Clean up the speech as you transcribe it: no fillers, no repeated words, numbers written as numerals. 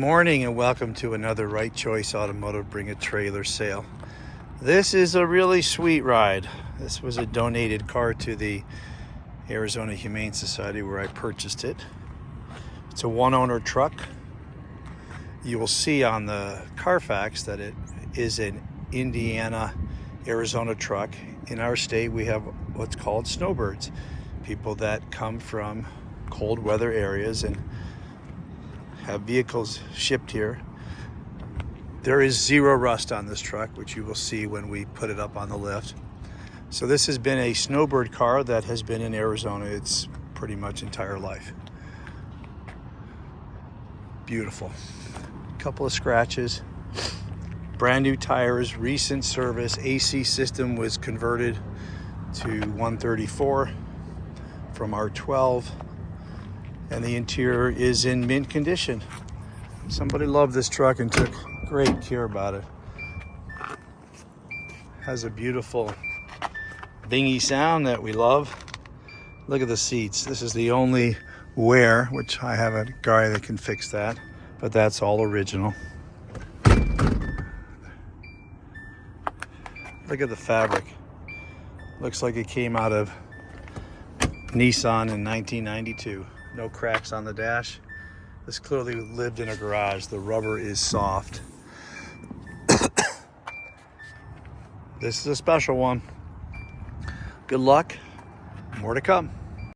Morning and welcome to another Right Choice Automotive Bring a Trailer sale. This is a really sweet ride. This was a donated car to the Arizona Humane Society where I purchased it. It's a one-owner truck. You will see on the Carfax that it is an Indiana, Arizona truck. In our state, we have what's called snowbirds, people that come from cold weather areas and have vehicles shipped here. There is zero rust on this truck, which you will see when we put it up on the lift. So this has been a snowbird car that has been in Arizona its pretty much entire life. Beautiful. Couple of scratches, brand new tires, recent service. AC system was converted to 134 from R12. And the interior is in mint condition. Somebody loved this truck and took great care about it. Has a beautiful bingy sound that we love. Look at the seats. This is the only wear, which I have a guy that can fix that, but that's all original. Look at the fabric. Looks like it came out of Nissan in 1992. No cracks on the dash. This clearly lived in a garage. The rubber is soft. This is a special one. Good luck. More to come.